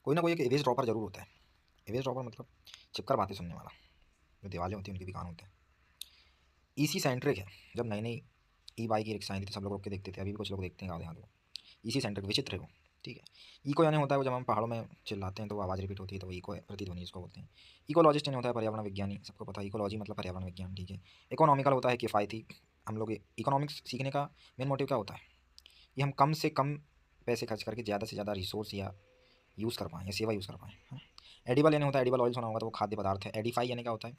कोई ना कोई एक एवेज ड्रॉपर जरूर होता है। एवेज ड्रॉपर मतलब चिपकर बातें सुनने वाला। जो दिवाले होती हैं उनके भी कान होते हैं। इसी सेंट्रिक है। जब नई नई ई बाइक की रिक्शा आई थी सब लोग रोक के देखते थे, अभी भी कुछ लोग देखते हैं गाँव देहात में। इसी सेंट्रिक विचित्र है वो। ठीक है। इको यानी होता है वो जब हम पहाड़ों में चिल्लाते हैं तो आवाज़ रिपीट होती है तो वो इको प्रतिध्वनि इसको बोलते हैं। इकोलॉजिस्ट यानी होता है पर्यावरण विज्ञानी, सबको पता है इकोलॉजी मतलब पर्यावरण विज्ञान। ठीक है। इकोनॉमिकल होता है किफ़ायती। हम लोग इकोनॉमिक्स सीखने का मेन मोटिव क्या होता है कि हम कम से कम पैसे खर्च करके ज़्यादा से ज़्यादा रिसोर्स या यूज़ कर पाएँ या सेवा यूज़ कर पाएँ, है ना। एडिबल यानी होता है, एडिबल ऑयल सुना होगा तो वो खाद्य पदार्थ है। एडिफाई यानी क्या होता है,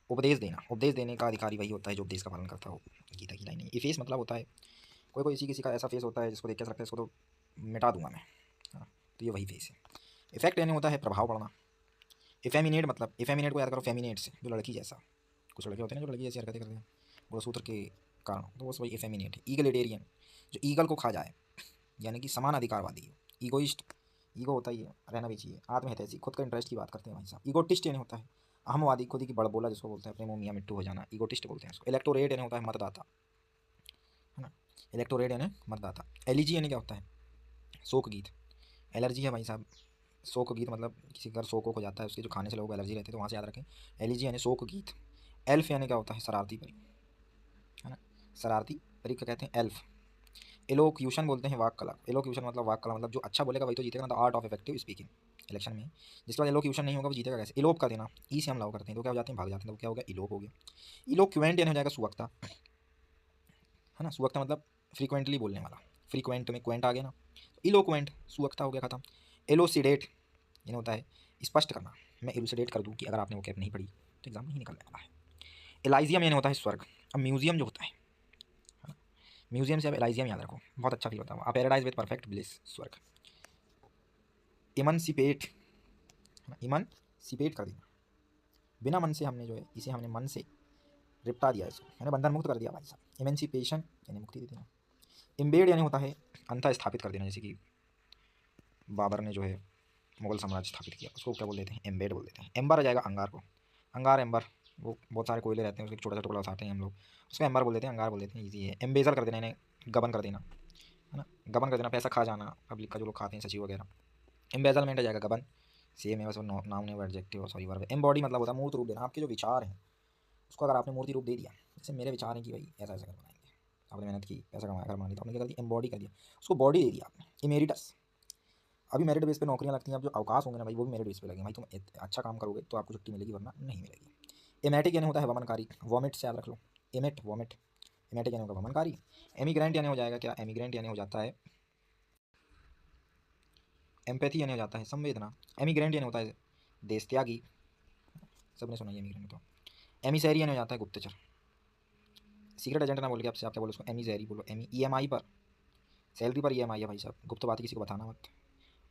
उपदेश देना। उपदेश देने का अधिकारी वही होता है जो उपदेश का पालन करता हो। गीता की लाइन है। इफेस मतलब होता है कोई कोई किसी का ऐसा फेस होता है जिसको देख के ऐसा लगता है इसको तो मिटा दूंगा मैं, हाँ, तो ये वही फेस है। इफेक्ट यानी होता है प्रभाव पड़ना। इफेमिनेट मतलब, इफेमिनेट को याद करो फेमिनेट से, जो लड़की जैसा। कुछ लड़के होते हैं ना जो लड़की जैसी हरकतें करते हैं गुणसूत्र के कारण, तो वो वही इफेमिनेट है। ईगलिटेरियन, जो ईगल को खा जाए, यानी कि समान अधिकारवादी हो। ईगोइस्ट, ईगो होता ही है, रहना भी चाहिए। आत्महितैषी, खुद का इंटरेस्ट की बात करते हैं भाई साहब। ईगोटिस्ट यानी होता है अहमवादी, खुद ही की बड़बोला जिसको बोलते हैं, अपने मुँह मियाँ मिट्टू हो जाना, ईगोटिस्ट बोलते हैं इसको। इलेक्टोरेट यानी होता है मतदाता, है ना। इलेक्टोरेट यानी मतदाता। एलिजी यानी क्या होता है, शोक गीत। एलर्जी है भाई साहब, शोक गीत मतलब किसी का शोक हो जाता है उसके, जो खाने से लोगों को एलर्जी रहती है, तो वहाँ से याद रखें। एलिजी यानी शोक गीत। एल्फ यानी क्या होता है, शरारती परी, है ना। शरारती परी क्या कहते हैं, एल्फ। एलोक्यूशन बोलते हैं वाक कला। एलोक्यूशन मतलब वाक कला, मतलब जो अच्छा बोलेगा वही तो जीतेगा, मतलब art of effective speaking election में। जिसके बाद एलोक्यूशन नहीं होगा वो जीतेगा कैसे। इलोप का देना, ई से हम लाव करते हैं तो क्या हो जाते हैं, भाग जाते हैं, तो क्या हो गया, इलोप हो गया। इलोक्वेंट यानी हो जाएगा सुवक्ता, है ना। सुवक्ता मतलब फ्रीक्वेंटली बोलने वाला। फ्रीक्वेंट में क्वेंट आ गया ना, इलोक्वेंट सुवक्ता हो गया, खत्म। एलोसिडेट यानी होता है स्पष्ट करना। मैं इलुसिडेट कर दूँ कि अगर आपने वो कैप नहीं पढ़ी तो एग्जाम नहीं निकलने वाला है। एलाइजियम यानी होता है स्वर्ग। अब म्यूजियम जो होता है ना, म्यूजियम से अब एलाइजियम याद रखो, बहुत अच्छा फील होता है। पैराडाइज विद परफेक्ट ब्लिस, स्वर्ग। इमनसिपेट, है ना, इमनसिपेट कर देना। बिना मन से हमने जो है इसे हमने मन से निपटा दिया, इसको मैंने बंधन मुक्त कर दिया भाई साहब। इमेंसिपेशन यानी मुक्ति दे देना। इम्बेड यानी होता है अंतः स्थापित कर देना, जैसे कि बाबर ने जो है मुगल साम्राज्य स्थापित किया, उसको क्या बोल देते हैं, एम्बेड बोल देते हैं। एम्बर आ जाएगा अंगार को, अंगार एम्बर, वो बहुत सारे कोयले रहते हैं उसके छोटा सा टुकड़ा उठाते हैं हम लोग, उसको एम्बर बोल देते हैं, अंगार बोल देते हैं, ईजी है। एम्बेजल कर देना, इन्हें गबन कर देना, है ना। गबन कर देना, पैसा खा जाना पब्लिक का, जो लोग खाते हैं सचिव वगैरह। एम्बेजलमेंट आ जाएगा गबन। सेम है वैसे, नाम नहीं एडजेक्टिव सॉरी वर्ब। एम्बॉडी मतलब होता है मूर्त रूप देना, आपके जो विचार हैं उसको अगर आपने मूर्ति रूप दे दिया, जैसे मेरे विचार हैं कि भाई ऐसा ऐसा कर बनाएंगे, आपने मेहनत की, पैसा कमाया, घर बना लिया, तो आपने क्या कर दिया, एम्बॉडी कर दिया, उसको बॉडी दे दिया आपने। इमेरिटस, अभी मेरिट बेस पे नौकरियां लगती हैं, अब जो अवकाश होंगे ना भाई वो भी मेरिट बेस पे लगेंगे भाई, तुम अच्छा काम करोगे तो आपको छुट्टी मिलेगी वरना नहीं मिलेगी। एमेटिक यानी होता है वमनकारी, वॉमिट से याद रख लो, एमेट वॉमिट। एमेटिक यानी होगा वमनकारी। एमिग्रेंट यानी हो जाएगा क्या, एमिग्रेंट यानी हो जाता है एम्पैथी, यानी हो जाता है संवेदना। एमिग्रेंट यानी होता है देश त्यागी, सबने सुना है एमिग्रेंट तो। एमिसैरी यानी हो जाता है गुप्तचर। सीक्रेट एजेंट ना बोल के आपसे आप क्या बोलो उसको, एमिसैरी बोलो। एमी ईएमआई पर, सैलरी पर ईएमआई है भाई साहब, गुप्त बात किसी को बताना मत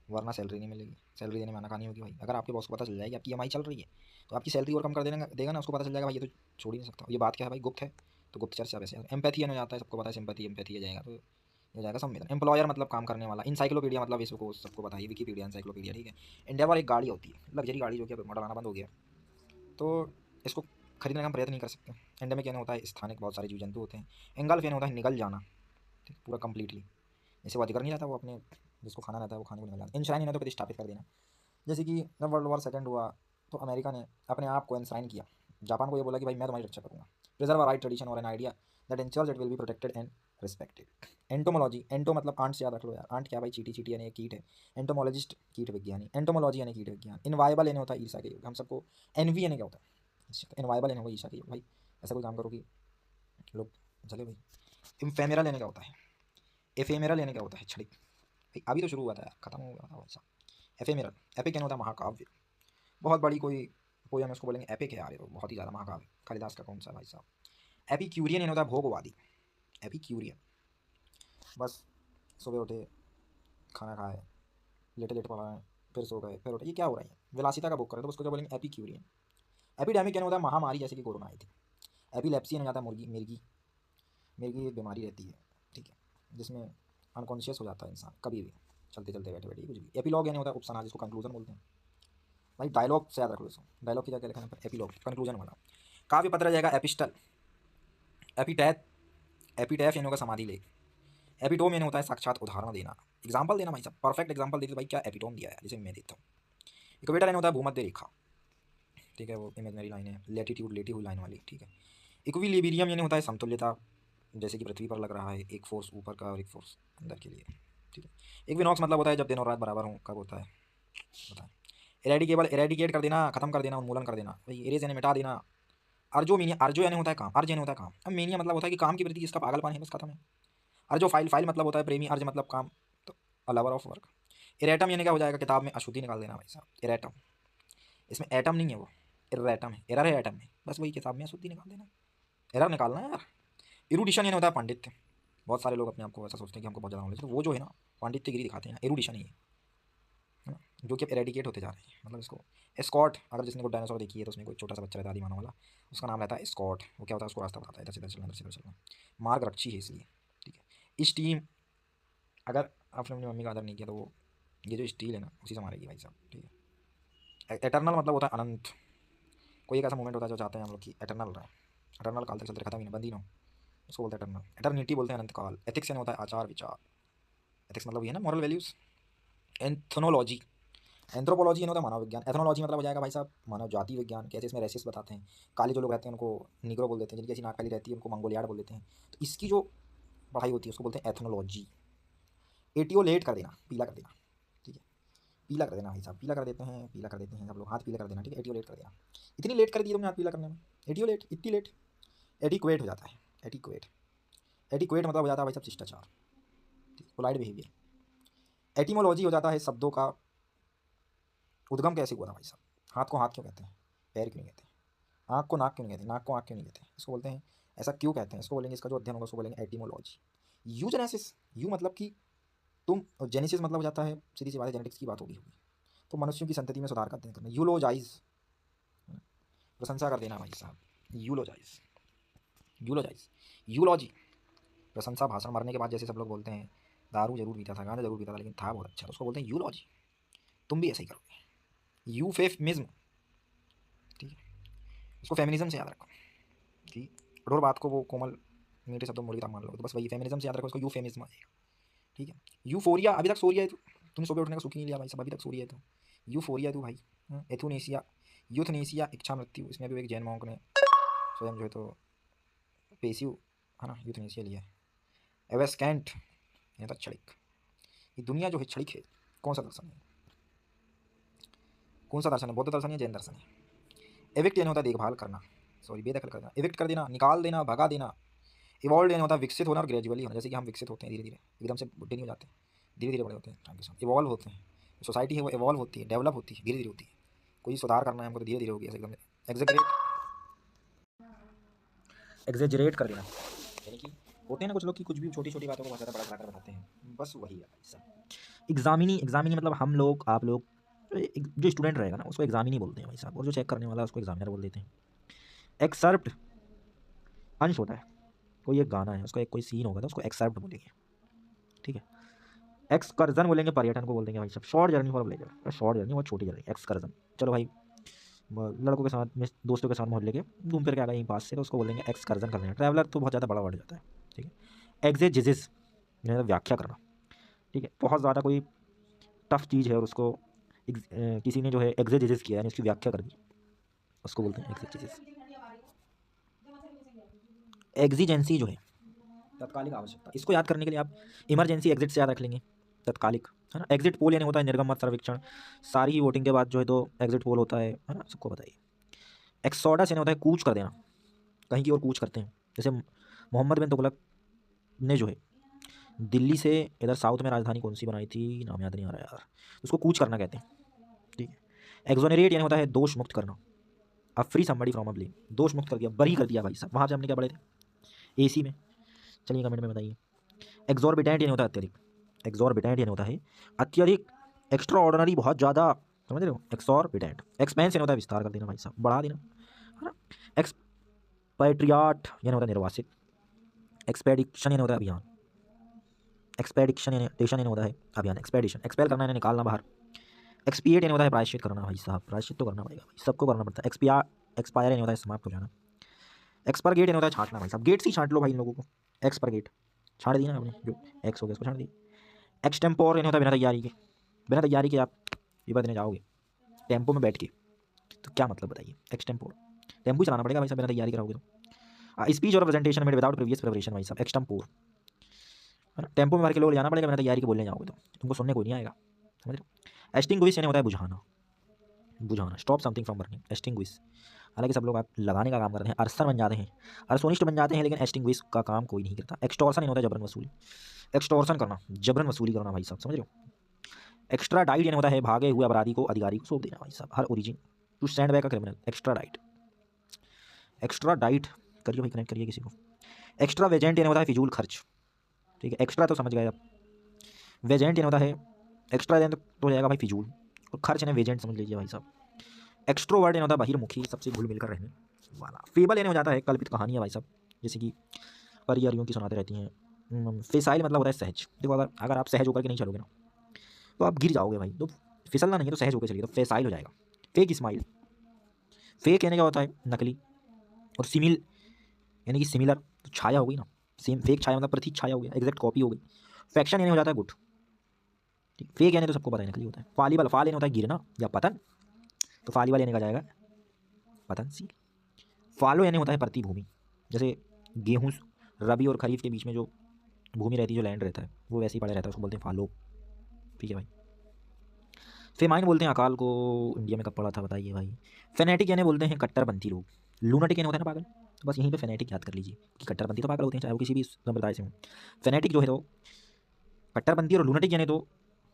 वरना सैलरी नहीं मिलेगी। सैलरी देने में आनाकानी होगी भाई, अगर आपके बॉस को पता चल जाएगी आपकी ईएमआई चल रही है तो आपकी सैलरी और कम कर देगा देगा ना, उसको पता चल जाएगा भाई ये तो छोड़ ही नहीं सकता, ये बात क्या है भाई, गुप्त है, तो गुप्तचर से वैसे। एम्पैथी हो जाता है, सबको पता है सिंपैथी, एम्पैथी आ जाएगा तो ये जाएगा संवेदन। एम्प्लॉयर मतलब काम करने वाला। इंसाइक्लोपीडिया मतलब इसको सबको पता है, विकीपीडिया इंसाइक्लोपीडिया, ठीक है। इंडेवर एक गाड़ी होती है, लग्जरी गाड़ी जो कि अब मॉडल आना बंद हो गया, तो इसको खरीदने का हम प्रयत्न नहीं कर सकते। एंडेमिक यानी होता है स्थानिक, बहुत सारे जीव जंतु होते हैं। एंगल्फ यानी होता है निगल जाना, ठीक, पूरा कंप्लीटली, जैसे वो अधिकार नहीं रहता, वो अपने जिसको खाना रहता है वो खाने को निकल जाता है। इंश्राइन यानी तो प्रतिष्ठापित कर देना, जैसे कि जब वर्ल्ड वॉर सेकंड हुआ तो अमेरिका ने अपने आप को इंश्राइन किया, जापान को ये बोला कि भाई मैं तुम्हारी रक्षा करूँगा। प्रिजर्व राइट ट्रेडिशन और an idea that ensures it will be protected and respected. Entomology, ento मतलब आंट से याद रख लो यार, आंट क्या भाई, चीटी, चीटी यानी एक कीट है। एंटोमोलॉजिस्ट कीट विज्ञानी, एंटोमोलॉजी यानी कीट विज्ञान। इनवाइबल यानी होता है ईर्षा के योग, हम सबको एनवी यानी क्या होता है, इनवाइबल यानी वो ईर्षा के योग, भाई ऐसा कोई काम करो कि लोग चले भाई। इम्फेमेरल यानी क्या होता है, एफेमेरल यानी क्या होता है, क्षणिक। भाई अभी तो शुरू हुआ था यार, खत्म हो गया था वैसा। एफेमेरल, एपिक यानी होता है महाकाव्य, बहुत बड़ी कोई पोयम उसको बोलेंगे एपिक है यार, ये तो बहुत ही ज़्यादा महाकाव्य। कालिदास का कौन सा भाई साहब। एपिक्यूरियन यानी होता है भोगवादी, एपिक्यूरियन, बस सुबह उठे, खाना खाए, लेटे लेटे पड़ा है, फिर सो गए, फिर उठे, ये क्या हो रहा है, विलासिता का बुक करें तो उसको क्या बोलेंगे, एपिक्यूरियन। एपिडेमिक यानी होता है महामारी, जैसे कि कोरोना आई थी। एपिलेप्सी यानी जाता है मुर्गी, मिर्गी, मिर्गी एक बीमारी रहती है, ठीक है, जिसमें अनकॉन्शियस हो जाता है इंसान कभी भी, चलते चलते बैठे बैठे कुछ भी। एपिलॉग यानी होता है उपसंहार, जिसको कंक्लूजन बोलते हैं। भाई डायलॉग से याद रख लो इसको, डायलॉग की जगह लिखा है एपिलॉग, कंक्लूजन वाला। काव्य पत्र जाएगा एपिस्टल। एपिटैथ, एपिटैफ यानी होगा समाधि लेख। एपिटोम यानी होता है साक्षात उदाहरण देना, एग्जाम्पल देना भाई साहब, परफेक्ट एग्जाम्पल देते भाई क्या एपिटोम दिया है, जैसे मैं देता हूँ। इक्वेटर यानी होता है भूमध्य रेखा, ठीक है, वो इमेजनरी लाइन है, लेटीट्यूड लेटी हुई लाइन वाली, ठीक है। इक्विलिब्रियम यानी होता है समतुल्यता, जैसे कि पृथ्वी पर लग रहा है एक फोर्स ऊपर का और एक फोर्स अंदर के लिए, ठीक है। इक्विनॉक्स मतलब होता है जब दिन और रात बराबर हों, कब होता है बताएं। इरेडिकेबल, इरेडिकेट कर देना, खत्म कर देना, उन्मूलन कर देना भाई, इरेज यानी मिटा देना। अर्जो अर्जो यानी होता है काम, अर्ज यानी होता है काम। अब मीनिया मतलब होता है कि काम के प्रति जिसका पागलपन है, बस खत्म है। अर्जो फाइल, फाइल मतलब होता है प्रेमी, अर्ज मतलब काम, तो अ लवर ऑफ वर्क। इरेटम यानी क्या हो जाएगा, किताब में अशुद्धि निकाल देना भाई साहब, इरेटम, इसमें एटम नहीं है वो, इरेटम है, एरर है एटम में, बस वही किताब में अशुद्धि निकाल देना, एरर निकालना है यार। इरूडिशन यानी होता है पांडित्य, बहुत सारे लोग अपने आप को ऐसा सोचते हैं कि हमको बहुत ज़्यादा नॉलेज, तो वो जो है ना पांडित्यगिरी दिखाते हैं, एरूडिशन ही है ना, जो कि अब एरेडिकेट होते जा रहे हैं। मतलब इसको एस्कॉट, अगर जिसने को डायनासोर देखी है तो उसमें कोई छोटा सा बच्चा रहता है आदि मानव वाला, उसका नाम रहता है एस्कॉट। वो क्या होता है, उसको रास्ता बताता है, इधर से इधर चलना, इधर से इधर चलना, मार्ग रक्षी है इसलिए, ठीक है। स्टीम, अगर आपने अपनी मम्मी का आदर नहीं किया तो वो ये जो स्टील है ना उसी से मारेगी भाई साहब, ठीक है। एटर्नल मतलब होता है अनंत, कोई एक ऐसा मोमेंट होता है जो चाहते हैं हम लोग कि एटर्नल रहे, एटर्नल काल तक चलते खत्म ही ना, बंद ही ना हो, उसको बोलते हैं एटर्नल, एटर्निटी बोलते हैं अनंत काल। एथिक्स यानी होता है आचार विचार, एथिक्स मतलब ये है ना मॉरल वैल्यूज। एंथ्रोनोलॉजी, एंथ्रोपोलॉजी यानी होता है मानव विज्ञान। एथनोलॉजी मतलब हो जाएगा भाई साहब मानव जाति विज्ञान, कैसे इसमें रेसिस बताते हैं, काले जो लोग रहते हैं उनको निग्रो बोल देते हैं, जिनकी ऐसी नाक काली रहती है उनको मंगोलियाड बोल देते हैं, तो इसकी जो पढ़ाई होती है उसको बोलते हैं एथनोलॉजी। एटियोलेट कर देना, पीला कर देना, ठीक है, पीला कर देना भाई साहब, पीला कर देते हैं, पीला कर देते हैं सब लोग, हाथ पीला कर देना, ठीक है, एटियोलेट कर देना। इतनी लेट कर दी तुमने हाथ पीला करने में, एटियोलेट, इतनी लेट। एटिक्वेट हो जाता है, एटिक्वेट, एटिक्वेट मतलब हो जाता है भाई साहब शिष्टाचार, पोलाइट बिहेवियर। एटिमोलॉजी हो जाता है शब्दों का उद्गम कैसे हुआ था भाई साहब, हाथ को हाथ क्यों कहते हैं, पैर क्यों नहीं कहते, आँख को नाक क्यों नहीं कहते, नाक को आँख क्यों नहीं कहते, इसको बोलते हैं, ऐसा क्यों कहते हैं, इसको बोलेंगे, इसका जो अध्ययन होगा उसको बोलेंगे एटिमोलॉजी। यूजेनेसिस, यू मतलब कि तुम, और जेनेसिस मतलब हो जाता है सीधी सी बात है जेनेटिक्स की बात होगी, तो मनुष्यों की संतति में सुधार करना। यूलोजाइज, प्रशंसा कर देना भाई साहब, यूलोजाइज, यूलोजाइज। यूलॉजी, प्रशंसा भाषण, मरने के बाद जैसे सब लोग बोलते हैं दारू जरूर पीता था, गांजा जरूर पीता था लेकिन था बहुत अच्छा, तो उसको बोलते हैं यूलॉजी। तुम भी ऐसा ही करोगे। यूफेमिज्म, ठीक है, उसको फेमिनिज्म से याद रखो, ठीक, कठोर बात को वो कोमल मीठे शब्दों में मोड़ी मान लो, तो बस वही फेमिनिज्म से याद रखो, उसको यूफेमिज्म आएगा, ठीक है। यूफोरिया, अभी तक सोरिया है, तुम सुबह उठने का सुख ही नहीं लिया भाई सब, अभी तक सोरिया है तो यूफोरिया तू भाई। एथुनेसिया, यूथनेसिया इच्छा मृत्यु, इसमें भी एक जैन मॉन्क ने स्वयं जो है तो पेसिव है ना यूथनेसिया लिया है। एवेस्केंट यानी था क्षणिक, ये दुनिया जो है क्षणिक है, कौन सा दर्शन है, कौन सा दर्शन है, बौद्ध दर्शन या जैन दर्शन है। एविक्ट यानी होता है देखभाल करना, सॉरी बेदखल करना, एविक्ट कर देना, निकाल देना, भगा देना। इवॉल्व यानी होता है विकसित होना और ग्रेजुअली होना, जैसे कि हम विकसित होते हैं धीरे धीरे, एकदम से बुढ़े नहीं हो जाते, धीरे धीरे बड़े होते हैं टाइम के साथ, इवॉल्व होते हैं। सोसाइटी है वो इवॉल्व होती है, डेवलप होती है, धीरे धीरे होती है, कोई सुधार करना है हमको तो धीरे धीरे होगी, ऐसे एकदम एग्जेजरेट, एग्जेजरेट कर देना, यानी कि होते हैं ना कुछ लोग कि कुछ भी छोटी छोटी बातों को बहुत ज़्यादा बड़ा कर बताते हैं, बस वही है भाई साहब। एग्जामिनी, एग्जामिनी मतलब हम लोग आप लोग, जो स्टूडेंट रहेगा ना उसको एग्जामिनी बोलते हैं भाई साहब, और जो चेक करने वाला है उसको एग्जामिनर बोल देते हैं। एक्सर्प्ट, अंश होता है, कोई एक गाना है उसका एक कोई सीन होगा तो उसको एक्सर्प्ट बोलेंगे, ठीक है। एक्सकर्जन बोलेंगे, पर्यटन को बोल देंगे भाई साहब। Short journey for pleasure, short journey बहुत छोटी जर्नी, एक्सकर्जन, चलो भाई लड़कों के साथ में दोस्तों के साथ मोहल्ले के घूम फिर के आ गए यहीं पास से, तो उसको बोलेंगे एक्सकर्जन करना। ट्रैवलर तो बहुत ज़्यादा बड़ा वर्ड जाता है, ठीक है। एग्जेजिस, व्याख्या करना, ठीक है, बहुत ज़्यादा कोई टफ चीज़ है और उसको किसी ने जो है एग्जेजिस किया यानी उसकी व्याख्या कर दी, उसको बोलते हैं एग्जेजिस। एग्जीजेंसी जो है तत्कालिक आवश्यकता, इसको याद करने के लिए आप इमरजेंसी एग्जिट से याद रख लेंगे, तत्कालिक, है ना। एग्जिट पोल यानी होता है निर्गम मत सर्वेक्षण, सारी ही वोटिंग के बाद जो है तो एग्जिट पोल होता है ना, सबको बताइए। एक्सोडस यानी होता है कूच कर देना, कहीं की ओर कूच करते हैं, जैसे मोहम्मद बिन तुगलक ने जो है दिल्ली से इधर साउथ में राजधानी कौन सी बनाई थी, नाम याद नहीं आ रहा यार, उसको कूच करना कहते हैं, ठीक है। एक्सोनरेट यानी होता है दोष मुक्त करना, अब free somebody from a blame, दोष मुक्त कर दिया, बरी कर दिया भाई साहब, वहाँ से हमने क्या पढ़े थे एसी में, चलिए कमेंट में बताइए। एक्सॉर्बिटेंट यानी होता है अत्यधिक, एक्सॉर्बिटेंट यानी होता है अत्यधिक, एक्स्ट्रा ऑर्डिनरी बहुत ज़्यादा, समझ रहे हो, एक्सॉर्बिटेंट। एक्सपेंस यानी होता है विस्तार कर देना भाई साहब, बढ़ा देना, है ना। एक्सपैट्रियाट यानी होता है निर्वासित। एक्सपेडिशन यानी होता है अभियान, एक्सपेडिशन यानी टेशन यानी होता है अभियान, एक्सपेडिशन, एक्सपेल करना यानी निकालना बाहर। एक्सपिएट यानी होता है प्रायश्चित करना भाई साहब, प्रायश्चित तो करना पड़ेगा भाई, सबको करना पड़ता है। एक्सपायर यानी होता है समाप्त हो जाना। एक्सपरगेट यानी होता है छांटना भाई साहब, गेट से ही छांट लो भाई इन लोगों को, एक्सपरगेट, छाड़ दी ना आपने, जो एक्स हो गया उसको छाड़ दी। एक्सटेम्पोर यानी होता है बिना तैयारी के। बिना तैयारी के आप पेपर देने जाओगे टेम्पो में बैठ के, तो क्या मतलब बताइए। एक्सटेम्पोर टेम्पो चलाना पड़ेगा भाई साहब, बिना तैयारी कराओगे तो। स्पीच और presentation made without previous preparation भाई साहब, एक्सटेम्पोर है ना। टेम्पो में भर के लोग जाना पड़ेगा, बिना तैयारी के बोलने जाओगे तो तुमको सुनने कोई नहीं आएगा, समझ रहे हो। एक्सटिंग्विश यानी होता है बुझाना, बुझाना, stop something from burning, extinguish. हालांकि सब लोग आप लगाने का काम करते हैं, अरसर बन जाते हैं, अरसोनिस्ट बन जाते हैं, लेकिन एक्सटिंग्विश का काम कोई नहीं करता। एक्सटॉर्सन यानी होता है जबरन वसूली, एक्सटॉर्सन करना, जबरन वसूली करना भाई साहब, समझ रहे हो। एक्स्ट्रा डाइट यानी होता है भागे हुए अपराधी को अधिकारी को सौंप देना भाई साहब, हर origin to stand back a criminal, extradite. Extradite करिए भाई, कनेक्ट करिए किसी को। एक्स्ट्रा वेजेंट यानी होता है फिजूल खर्च, ठीक है। एक्स्ट्रा तो समझ गए आप, वेजेंट यानी होता है एक्स्ट्रा दें तो हो जाएगा भाई फिजूल, और खर्च यानी वेजेंट समझ लीजिए भाई साहब। एक्सट्रोवर्ट यानी होता है बहिर्मुखी, सबसे घुल मिलकर रहने वाला। फेबल यानी हो जाता है कल्पित कहानियाँ भाई साहब, जैसे कि परियारियों की सुनाते रहती हैं। फेसाइल मतलब होता है सहज। देखो अगर आप सहज होकर के नहीं चलोगे ना तो आप गिर जाओगे भाई, तो फिसलना नहीं है तो सहज होकर चलिए तो फेसाइल हो जाएगा। फेक स्माइल, फेक यानी क्या होता है नकली, और सिमिल यानी कि सिमिलर, तो छाया हो गई ना, सेम। फेक छाया मतलब प्रतीक छाया हो गया, एग्जैक्ट कॉपी हो गई। फैक्शन यानी हो जाता है गुट, ठीक। फेक यानी तो सबको पता है नकली होता है। फालिबल, फाल यानी होता है गिरना या पतन, तो फालिबल यानी का जाएगा पतनशील। फालो यानी होता है प्रतिभूमि, जैसे गेहूँ रबी और खरीफ के बीच में जो भूमि रहती है, जो लैंड रहता है वो वैसे ही पड़ा रहता है, उसको बोलते हैं फालो, ठीक है भाई। फेमाइन बोलते हैं अकाल को, इंडिया में कब पड़ा था बताइए भाई। फेनेटिक यानी बोलते हैं कट्टरपंथी लोग। लूनाटिक यानी होता है ना पागल, तो बस यहीं पे फेनेटिक याद कर लीजिए कि कट्टरपंथी तो पागल होते हैं चाहे वो किसी भी संप्रदाय से हों। फेनेटिक जो है तो कट्टरपंथी, और लूनाटिक यानी तो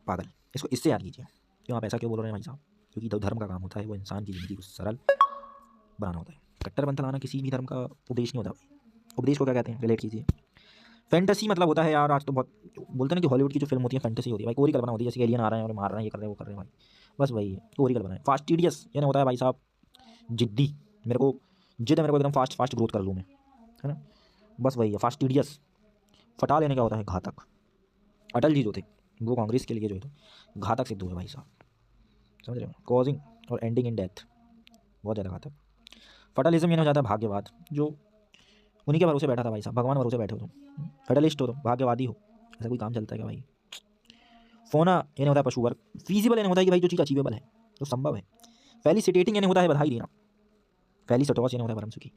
पागल, इसको इससे याद कीजिए। क्यों आप ऐसा क्यों बोल रहे हैं भाई साहब, क्योंकि तो धर्म का काम होता है वो इंसान की ज़िंदगी को सरल बनाना होता है। कट्टरपंथ लाना किसी भी धर्म का उपदेश नहीं होता। उपदेश को क्या कहते हैं, रिलेट कीजिए। फैंटेसी मतलब होता है यार, आज तो बहुत बोलते हैं ना कि हॉलीवुड की जो फिल्म होती है फैंटेसी होती है भाई, कोरी कल्पना होती है, जैसे एलियन आ रहे हैं और मार रहे हैं, ये कर रहे हैं वो कर रहे हैं भाई, बस वही है, कोरी कल्पना है। फास्टिडियस यानी होता है भाई साहब जिद्दी, मेरे को जिद है, मेरे को एकदम फास्ट फास्ट ग्रोथ कर लूँ मैं, है ना, बस वही है फास्टिडियस। फटाल यानी क्या होता है घातक। अटल जी जो थे वो कांग्रेस के लिए जो है तो घातक सिद्ध हुए भाई साहब, समझ रहे हो। कॉजिंग और एंडिंग इन डेथ, बहुत ज़्यादा घातक। फटलिज्म यानी हो जाता है भाग्यवाद, जो उन्हीं के भरोसे बैठा था भाई साहब, भगवान भरोसे बैठे हो तुम, फेडलिस्ट हो तुम, भाग्यवादी हो, ऐसा कोई काम चलता है क्या भाई। फोना यानी होता है पशु वर्ग। फीजिबल यानी होता है कि भाई जो चीज़ अचीवेबल है, जो संभव है। फेलिसिटेटिंग यानी होता है बधाई देना। फेलिसिटोस यानी होता है परम सुखी।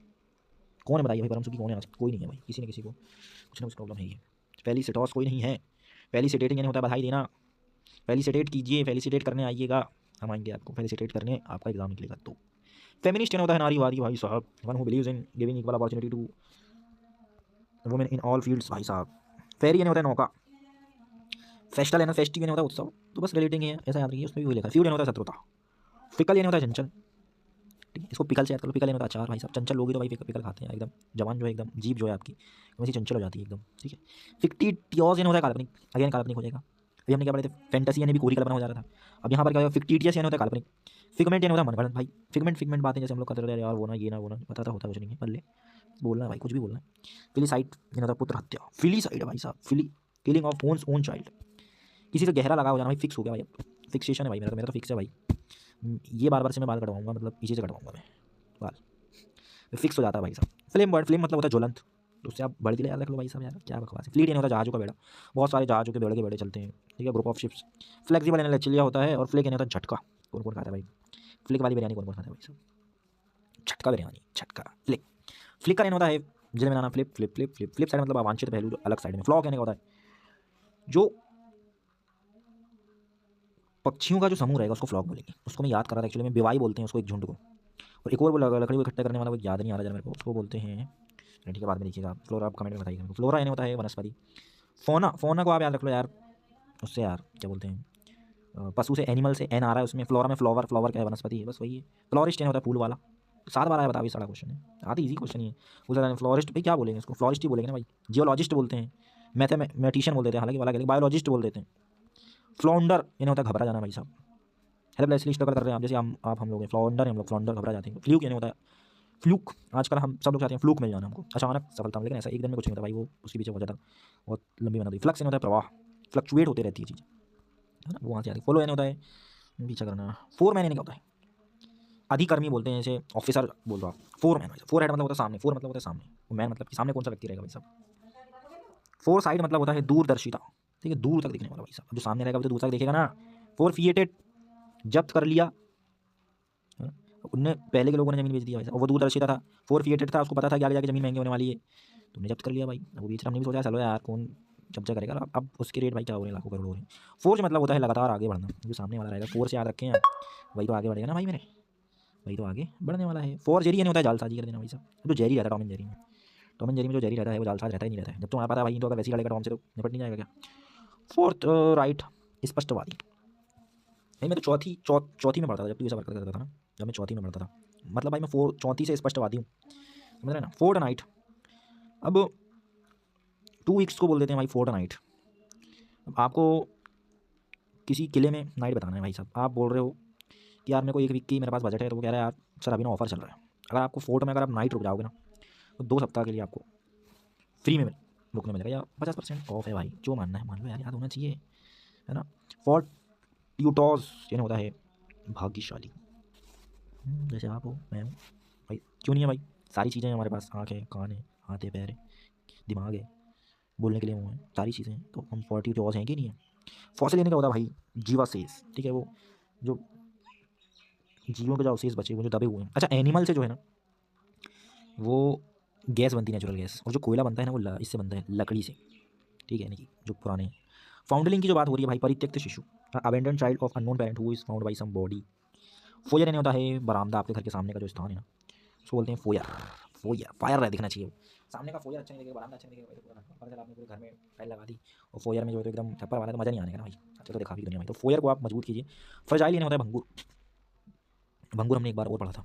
कौन है बताइए भाई परम सुखी, कौन है आज, कोई नहीं है भाई, किसी न किसी को कुछ ना कुछ प्रॉब्लम है ही है। फेलिसिटोस कोई नहीं है। फेलिसिटेटिंग यानी होता है बधाई देना। फेलिसिटेट कीजिए, फेलिसिटेट करने आइएगा, हम आएंगे आपको फेलिसिटेट करने, आपका एग्जाम निकलेगा तो। फेमिनिस्ट यानी होता है नारीवादी भाई साहब, one who believes in giving equal opportunity to women in all fields भाई साहब। फेरी यानी होता है नौका। फेस्टल यानी फेस्टिव यानी होता है उत्सव, तो बस रिलेटिंग है, ऐसा याद रखिए, उसमें भी वही लिखा है। फ्यूड यानी होता है शत्रुता। फिकल यानी होता है चंचल, ठीक है, इसको पिकल से याद कर लो। पिकल यानी होता है अचार भाई साहब, चंचल लोग ही तो भाई पिकल खाते हैं एकदम, जवान जो है एकदम, जीभ जो है आपकी वैसी चंचल हो जाती है एकदम, ठीक है। फिक्टिटियोस यानी होता है काल्पनिक, अगेन काल्पनिक हो जाएगा। अभी हमने क्या पढ़े थे, फैंटेसी यानी भी कोरी कल्पना हो जा रहा था, अब यहाँ पर क्या होगा, फिक्टिटियस यानी होता है काल्पनिक। फिगमेंट यानी होता है मनगढ़ंत भाई, फिगमेंट फिगमेंट बातें जैसे हम लोग करते रहते हैं यार, वो ना ये ना वो ना, पता था होता कुछ नहीं है, बल्ले बोलना है भाई, कुछ भी बोलना है। फिलीसाइड यानी होता है पुत्र हत्या, फिलीसाइड भाई साहब, fili killing of one's own child, किसी से गहरा लगा हो जाना भाई, फिक्स हो गया भाई, अब फिक्सेशन है भाई, मेरा तो फिक्स है भाई। ये बार बार से मैं बाल कटवाऊंगा, मतलब पीछे से कटवाऊंगा मैं बाल, फिक्स हो जाता है भाई साहब। फ्लेम वर्ड, फ्लेम मतलब होता है ज्वलंत, तो उससे आप बड़ी दिले याद रख लो भाई साहब, यार क्या बकवास है। फ्लीट यानी होता है जहाज़ों का बेड़ा, बहुत सारे जहाज़ों के बेड़े चलते हैं, ठीक है, ग्रुप ऑफ शिप्स। फ्लेक्सिबल यानी लचीला होता है, और फ्लिक यानी होता है झटका, कौन कौन खाता है भाई, फ्लिक वाली बिरयानी कौन कौन खाता है भाई साहब, झटका बिरयानी, झटका फ्लिक। फ्लिकर यानी होता है जिसमें बनाना, flip flip flip flip flip side मतलब अवांछित पहलू जो अलग साइड में। फ्लॉक यानी होता है जो पक्षियों का जो समूह रहेगा उसको फ्लॉक बोलेंगे, उसको मैं याद कर रहा था एक्चुअली में, बेवाई बोलते हैं उसको एक झुंड को। और एक और वो लकड़ी को इकट्ठा करने वाला, वो याद नहीं आ रहा जरा मेरे को, उसको बोलते हैं, ठीक है बाद में देखिएगा। फ्लोरा आप कमेंट में बताइएगा। फ्लोरा यानी होता है वनस्पति। फोना, फोना को आप याद रख लो यार, उससे यार क्या बोलते हैं, पशु से, एनिमल से एन आ रहा है उसमें। फ्लोरा में फ्लावर, फ्लावर क्या है, वनस्पति है, बस वही है। फ्लोरिस्ट यानी होता है फूल वाला। 7 बार आया, बताओ, सारा क्वेश्चन है, आधी इजी क्वेश्चन ही है। उधर फ्लोरिस्ट भाई क्या बोलेंगे उसको, फ्लोरिस्ट ही बोलेंगे ना भाई। जियोलॉजिस्ट बोलते हैं, मैथमेटिशियन बोल देते हैं, हालांकि वाला बायोलॉजिस्ट बोल देते हैं। फ्लाउंडर यानी होता है घबरा जाना भाई साहब, हेल्पलेसली स्ट्रगल कर रहे हैं आप, जैसे हम लोग हैं फ्लाउंडर, हम लोग फ्लाउंडर घबरा जाते हैं। फ्लूक यानी होता है फ्लूक, आजकल हम सब लोग चाहते हैं फ्लूक मिल जाना हमको, अचानक सफलता, लेकिन ऐसा एक दिन में कुछ नहीं होता भाई, वो उसके पीछे बहुत ज़्यादा बहुत लंबी बना दी। फ्लक्स यानी होता है प्रवाह, फ्लक्चुएट होते रहती है चीज़, है ना, वो वहाँ से आती है। फॉलो यानी होता है पीछा करना। फोर मैन यानी क्या होता है, अधिकर्मी बोलते हैं, जैसे ऑफिसर बोल दो आप, फोर मैन, फोर हेड मतलब होता है सामने, फोर मतलब होता है सामने, वो मैन मतलब कि सामने कौन सा व्यक्ति रहेगा भाई साहब, फोर साइड मतलब होता है दूरदर्शिता, ठीक है, दूर तक दिखने वाला भाई साहब। जो सामने रहेगा वो तो दूर तक देखेगा ना। फोर फिएटेड, जब्त कर लिया, हाँ? उनने पहले के लोगों ने ज़मीन बेच दिया भाई साहब, और वो दूरदर्शिता था, फोर फिएटेड था, उसको पता था कि आगे जाके ज़मीन महंगी होने वाली है, तुमने जब्त कर लिया भाई। अब वो बेच रहा, हमने भी सोचा चलो यार कौन कब्जा करेगा। अब उसके रेट भाई क्या हो रहे हैं, लाखों करोड़ हो रहे हैं। फोर्स मतलब होता है लगातार आगे बढ़ना, जो सामने वाला रहेगा फोर्स याद रखें यार, वही तो आगे बढ़ेगा ना भाई मेरे, वही तो आगे बढ़ने वाला है। फोर जेरी यानी होता है जालसाजी कर देना भाई साहब। जो जेरी रहता है टॉम एंड जेरी में, टॉम एंड जेरी में जो जेरी रहता है वो जालसाज रहता ही नहीं रहता है। जब तुम्हारा पता है भाई तो अगर वैसे ही लड़ेगा टॉम से तो निपट नहीं जाएगा क्या। फोर्थ राइट, स्पष्टवादी। नहीं मैं तो चौथी में पढ़ता था जब तू ये सब हरकत करता था ना, जब मैं चौथी में पढ़ता था, मतलब भाई मैं चौथी से स्पष्टवादी हूँ, समझ रहे ना। फोर्थ नाइट, अब 2 वीक्स को बोल देते हैं भाई फोर्थ नाइट। अब आपको किसी किले में नाइट बताना है भाई साहब, आप बोल रहे हो कि यार मेरे को 1 वीक की मेरे पास बजट है, तो वो कह रहा है यार सर अभी ना ऑफर चल रहा है, अगर आपको फोर्ट में अगर आप नाइट रुक जाओगे ना तो 2 सप्ताह के लिए आपको फ्री में रुकने मिलेगा, या 50% ऑफ है भाई, जो मानना है मान लो यार, याद होना चाहिए, है ना। फोर्ट ट्यूटॉस यानी होता है भाग्यशाली, जैसे आप हो मैं हूँ भाई, क्यों नहीं है भाई, सारी चीज़ें हैं हमारे पास, आँख है, कान है, हाथ है, पैर है, दिमाग है, बोलने के लिए मुँह है, सारी चीज़ें हैं, तो हम 42 हैं कि नहीं है। फॉसिल यानी क्या होता है भाई, जीवा शेष, ठीक है, वो जो जीवों के जो अवशेष बचे हुए जो दबे हुए हैं। अच्छा एनिमल से जो है ना वो गैस बनती है, नेचुरल गैस, और जो कोयला बनता है ना वो इससे बनता है लकड़ी से, ठीक है, यानी कि जो पुराने। फाउंडलिंग की जो बात हो रही है भाई, परित्यक्त शिशु, abandon child of unknown parent who is found by somebody. फोयर यानी होता है बरामदा, आपके घर के सामने का जो स्थान है ना उसको बोलते हैं फोयर। फोयर फायर रह दिखना चाहिए, वो सामने का फोयर अच्छा नहीं दिखेगा, बरामदा अच्छा नहीं दिखेगा, पूरा पता चला आपने पूरे घर में टाइल लगा दी और फोयर में जो है तो एकदम छप्पर वाला, तो मज़ा नहीं आने का ना भाई, अच्छा तो दिखा भी दुनिया भाई। तो फोयर को आप मजबूत कीजिए। फ्रजाइल यानी होता है भंगुर, भंगुर हमने एक बार और पढ़ा था,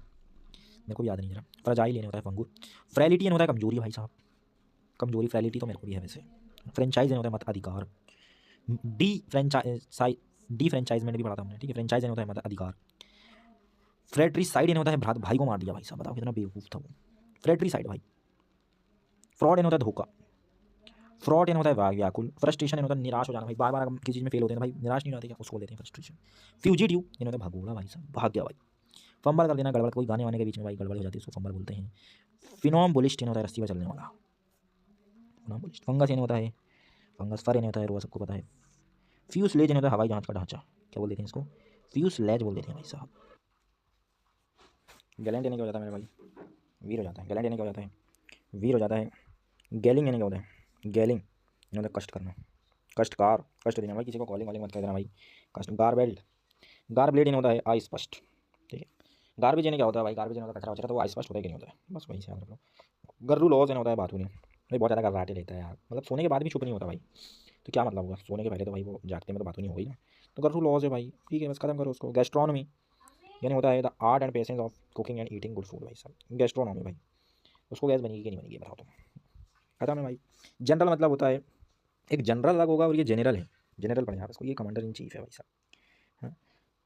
मेरे को भी याद नहीं जरा। फ्रजाइल यानी होता है भंगुर। फ्रैलिटी यानी होता है कमजोरी भाई साहब, कमजोरी, फ्रैलिटी तो मेरे को भी है वैसे। फ्रेंचाइज यानी होता है मत अधिकार, डी फ्रेंचाइज, डी फ्रेंचाइजमेंट भी पढ़ा था हमने, ठीक है। फ्रेंचाइज यानी होता है मत अधिकार। फ्रेटरी साइड यानी होता है भ्रात भाई को मार दिया भाई साहब, बताओ कितना बेवकूफ़ था वो, फ्रेटरी साइड भाई। फ्रॉड यानी होता है धोखा, फ्रॉड यानी होता है व्याकुल। फ्रस्ट्रेशन यानी होता है निराश हो जाना भाई, बार बार किसी चीज़ में फेल होते हैं भाई, निराश नहीं हो जाते क्या, उसको देते हैं फ्रस्ट्रेशन। फ्यूजिटिव यानी होता है भगोड़ा भाई साहब, भाग गया भाई। फंबल कर देना, गड़बड़, कोई गाने वाने के बीच में भाई गड़बड़ हो जाती है उसको फंबल बोलते हैं। फिनोम्बुलिस्ट यानी होता है रस्सी पर चलने वाला, फिनोम्बुलिस्ट। फंगस यानी होता है फंगस, फर यानी होता है रोआ, सबको पता है। फ्यूसलेज यानी होता है हवाई जहाज़ का ढांचा, क्या बोल देते हैं इसको, फ्यूसलेज बोल देते हैं भाई साहब। गैलेंट यानी क्या हो जाता है मेरे भाई, वीर हो जाता है। गैलेंट यानी क्या हो जाता है, वीर हो जाता है। गैलिंग यानी क्या होता है, गैलिंग यानी होता है कष्ट करना, कष्टकार, कष्ट देना भाई, किसी को कॉलिंग वॉलिंग मत कर देना भाई, कष्ट। गारबेल्ड, गारब्लेड यानी होता है अस्पष्ट, ठीक है। गार्बेज यानी क्या होता है भाई, गार्बेज यानी होता है कचरा वचरा, तो वो अस्पष्ट होता है कि नहीं होता है, बस वही से याद रख लो। गर्रू लॉज यानी होता है बातूनी भाई, बहुत ज़्यादा घबराहटे लेता है यार, मतलब सोने के बाद भी चुप नहीं होता भाई, तो क्या मतलब हुआ, सोने के पहले तो भाई वो जागते में तो बातूनी हो गई ना, तो गर्रू लॉज है भाई, ठीक है, बस खत्म करो उसको। गैस्ट्रोनॉमी यानी होता है the art and patience of cooking and eating good food भाई साहब, गैस्ट्रोनॉमी भाई, उसको गैस बनेगी कि नहीं बनेगी बताओ तुम, खत्म है भाई। जनरल मतलब होता है, एक जनरल अलग होगा और ये जनरल है, जनरल पढ़े आप इसको, ये कमांडर इन चीफ है भाई साहब, हाँ।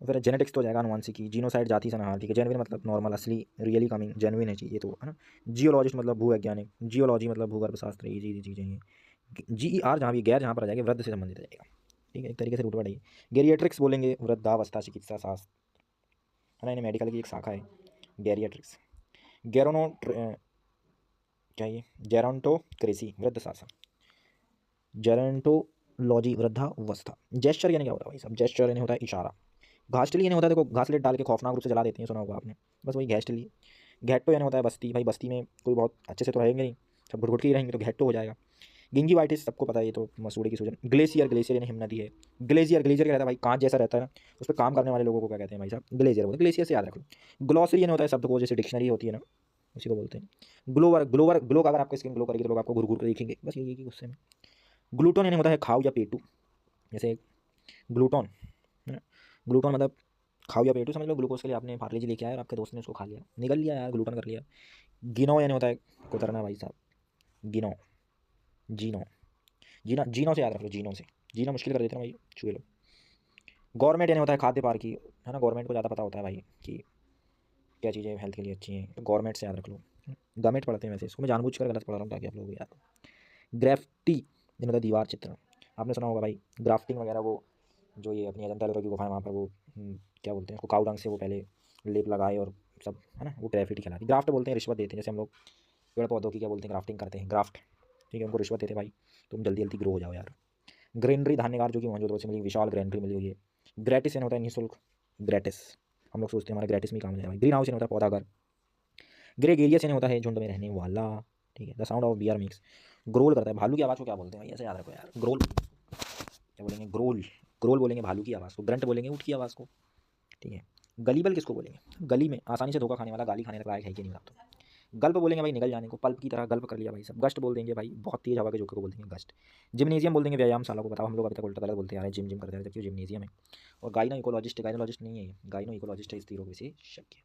फिर जेनेटिक्स तो हो जाएगा अनुवांशिकी, जीनोसाइड जाति सनाहार, ठीक है। जेनविन मतलब नॉर्मल, असली, रियली कमिंग, जेनविन है चाहिए तो, है ना। जियोलॉजिस्ट मतलब भूवैज्ञानिक, जियोलॉजी मतलब भूगर्भ शास्त्र, ये चीज़ें हैं। GER जहाँ भी गैर जहाँ पर आ जाएगा वृद्ध से संबंधित रहेगा, ठीक है, एक तरीके से रूट वर्ड है। गेरिएट्रिक्स बोलेंगे वृद्धावस्था चिकित्सा शास्त्र, है ना, इन्हें मेडिकल की एक शाखा है गेरिएट्रिक्स। गेरोनो क्या ये, जेरोंटोक्रेसी वृद्ध शासन, जेरोंटोलॉजी वृद्धावस्था। जेस्चर यानी क्या होता है भाई साहब, जेस्चर यानी होता है इशारा। घासटली यानी होता है, देखो घासलेट डाल के खौफनाक रूप से जला देते हैं, सुना होगा आपने, बस वही घासटली। घेट्टो यानी होता है बस्ती भाई, बस्ती में कोई बहुत अच्छे से तो रहेंगे नहीं, सब घुट घुट के ही रहेंगे, तो घेट्टो हो जाएगा। गिंगिवाइटिस सबको पता है, ये तो मसूड़े की सूजन। ग्लेशियर, ग्लेशियर यानी हिमनदी है। ग्लेशियर, ग्लेशियर क्या रहता है भाई, कांच जैसा रहता है ना, उस पर काम करने वाले लोगों को क्या कहते हैं भाई साहब, ग्लेशियर बोलते हैं, ग्लेशियर से याद रख लो। ग्लॉसरी यानी होता है शब्द को, जैसे डिक्शनरी होती है ना, उसी को बोलते हैं। ग्लोवर, ग्लोवर ग्लो का, अगर आपकी स्किन ग्लो करेगी तो लोग आपको घूर घूर कर देखेंगे, बस यही है कि गुस्से में। ग्लूटोन यानी होता है खाओ या पेटू, जैसे ग्लूटोन, है ना, ग्लूटोन मतलब खाओ या पेटू, समझ लो ग्लूकोज के लिए आपने पार्ले लेके आया और आपके दोस्त ने उसको खा लिया, निगल लिया यार, ग्लूटन कर लिया। गिनो यानी होता है कुतरना भाई साहब, गिनो, जीनो, जीना, जीनो से याद रख लो, जीनो से, जीना मुश्किल कर देते हैं भाई, छुए लो। गवर्नमेंट यानी होता है खाद्य पार की, है ना, गवर्नमेंट को ज़्यादा पता होता है भाई कि क्या चीज़ें हेल्थ के लिए अच्छी हैं, तो गवर्नमेंट से याद रख लो। गवर्नमेंट पढ़ते हैं वैसे, इसको मैं जानबूझकर गलत पढ़ रहा हूँ ताकि आप लोगों को याद हो। ग्राफ्टी यानी होता है दीवार चित्रण, आपने सुना होगा भाई, ग्राफ्टिंग वगैरह, वो जो ये अपनी अजंता एलोरा की गुफा है वहाँ पर वो क्या बोलते हैं उसको, काऊ डंग से वो पहले लेप लगाए और सब, है ना, वो ग्राफिटी कहलाती है। ग्राफ्ट बोलते हैं रिश्वत देते हैं, जैसे हम लोग पेड़ पौधों की क्या बोलते हैं, ग्राफ्टिंग करते हैं, ग्राफ्ट, ठीक है, उनको रिश्वत देते हैं भाई, तुम जल्दी जल्दी ग्रो हो जाओ यार। ग्रेनरी धान्यगार जो कि मोहनजोदड़ो से मिली विशाल ग्रेनरी मिली हुई है। ग्रेटिस यानी होता है निःशुल्क, ग्रेटिस हम लोग सोचते हैं हमारा ग्रेटिस में काम हो जाए भाई। ग्रीन हाउस यानी होता है पौधाघर। ग्रेगेरियस यानी होता है झुंड में रहने वाला। ठीक है। The sound of bear mix, growl करता है। भालू की आवाज़ को क्या बोलते हैं भाई, ऐसे याद रखो यार। ग्रोल क्या बोलेंगे, ग्रोल। ग्रोल बोलेंगे भालू की आवाज़ को, ग्रंट बोलेंगे ऊँट की आवाज़ को। ठीक है। गलीबल किसको बोलेंगे, गली में आसानी से धोखा खाने वाला, गाली खाने लायक है कि नहीं बता तो। गल्प बोलेंगे भाई निगल जाने को, पल्प की तरह गल्प कर लिया भाई सब। गस्ट बोल देंगे भाई बहुत तेज हवा के झोंके को बोल देंगे गस्ट। जिम्नेजियम बोल देंगे व्यायामशाला को। बताओ हम लोग अभी तक उल्टा गलत बोलते आ रहे हैं, जिम जिम करते आ रहे हैं, जबकि जिम्नेजियम है। और गाइनो इकोलॉजिस्ट, गाइनोलॉजिस्ट नहीं है, गाइनो इकोलॉजिस्ट है, स्त्री रोग विशेषज्ञ।